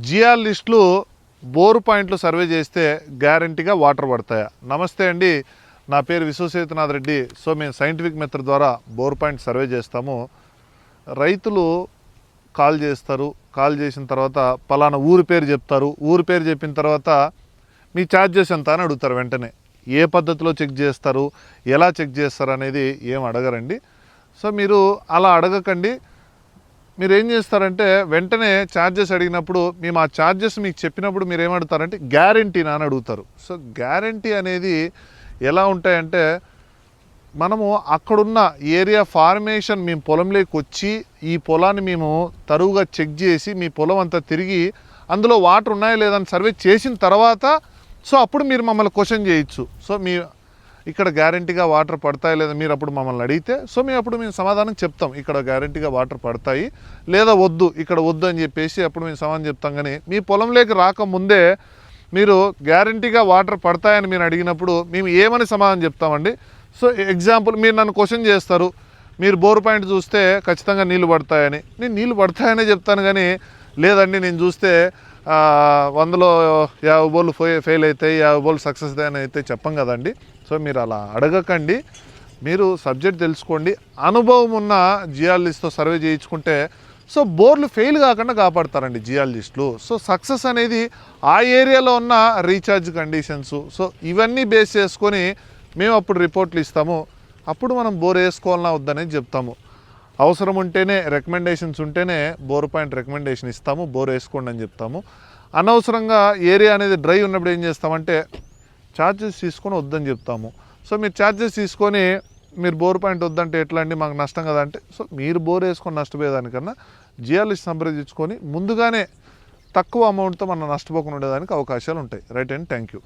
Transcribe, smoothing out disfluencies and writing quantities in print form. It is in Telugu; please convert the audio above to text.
జిఆర్ లిస్టులు బోరు పాయింట్లు సర్వే చేస్తే గ్యారంటీగా వాటర్ పడతాయా? నమస్తే అండి, నా పేరు విశ్వసేతునాథ్ రెడ్డి. సో మేము సైంటిఫిక్ మెథడ్ ద్వారా బోర్ పాయింట్ సర్వే చేస్తాము. రైతులు కాల్ చేస్తారు, కాల్ చేసిన తర్వాత పలానా ఊరి పేరు చెప్తారు. ఊరి పేరు చెప్పిన తర్వాత మీ ఛార్జెస్ ఎంత అని అడుగుతారు. వెంటనే ఏ పద్ధతిలో చెక్ చేస్తారు, ఎలా చెక్ చేస్తారు అనేది ఏం అడగరండి. సో మీరు అలా అడగకండి. మీరు ఏం చేస్తారంటే వెంటనే ఛార్జెస్ అడిగినప్పుడు మేము ఆ ఛార్జెస్ మీకు చెప్పినప్పుడు మీరు ఏమడుగుతారంటే గ్యారంటీనా అని అడుగుతారు. సో గ్యారంటీ అనేది ఎలా ఉంటాయంటే మనము అక్కడున్న ఏరియా ఫార్మేషన్ మేము పొలంలోకి వచ్చి ఈ పొలాన్ని మేము తరువుగా చెక్ చేసి మీ పొలం అంతా తిరిగి అందులో వాటర్ ఉన్నాయా లేదని సర్వే చేసిన తర్వాత సో అప్పుడు మీరు మమ్మల్ని క్వశ్చన్ చేయొచ్చు. సో మీ ఇక్కడ గ్యారంటీగా వాటర్ పడతాయి లేదా మీరు అప్పుడు మమ్మల్ని అడిగితే సో మేము సమాధానం చెప్తాం. ఇక్కడ గ్యారంటీగా వాటర్ పడతాయి లేదా వద్దు, ఇక్కడ వద్దు అని చెప్పేసి అప్పుడు మేము సమాధానం చెప్తాం. కానీ మీ పొలంలోకి రాకముందే మీరు గ్యారంటీగా వాటర్ పడతాయని మీరు అడిగినప్పుడు మేము ఏమని సమాధానం చెప్తామండి. సో ఎగ్జాంపుల్ మీరు నన్ను క్వశ్చన్ చేస్తారు, మీరు బోర్ పాయింట్ చూస్తే ఖచ్చితంగా నీళ్ళు పడతాయని. నేను నీళ్ళు పడతాయనే చెప్తాను, కానీ లేదండి నేను చూస్తే 100లో 50 బోర్లు ఫెయిల్ అవుతాయి, 50 బోర్లు సక్సెస్ అని అయితే చెప్పం కదండి. సో మీరు అలా అడగకండి, మీరు సబ్జెక్ట్ తెలుసుకోండి. అనుభవం ఉన్న జియాలజిస్ట్తో సర్వే చేయించుకుంటే సో బోర్లు ఫెయిల్ కాకుండా కాపాడతారండి జియాలజిస్టులు. సో సక్సెస్ అనేది ఆ ఏరియాలో ఉన్న రీఛార్జ్ కండిషన్స్ సో ఇవన్నీ బేస్ చేసుకొని మేము అప్పుడు రిపోర్ట్లు ఇస్తాము. అప్పుడు మనం బోర్ వేసుకోవాలన్నా వద్దనేది చెప్తాము. అవసరం ఉంటేనే రికమెండేషన్స్ ఉంటేనే బోర్ పాయింట్ రికమెండేషన్ ఇస్తాము, బోర్ వేసుకోండి అని చెప్తాము. అనవసరంగా ఏరియా అనేది డ్రై ఉన్నప్పుడు ఏం చేస్తామంటే ఛార్జెస్ తీసుకొని వద్దని చెప్తాము. సో మీరు ఛార్జెస్ తీసుకొని మీరు బోర్ పాయింట్ వద్దంటే ఎట్లా అండి, మాకు నష్టం కదా అంటే సో మీరు బోర్ వేసుకొని నష్టపోయేదానికన్నా జియాలజిస్ట్ సంప్రదించుకొని ముందుగానే తక్కువ అమౌంట్తో మనం నష్టపోకుండా ఉండేదానికి అవకాశాలు ఉంటాయి. Right and thank you.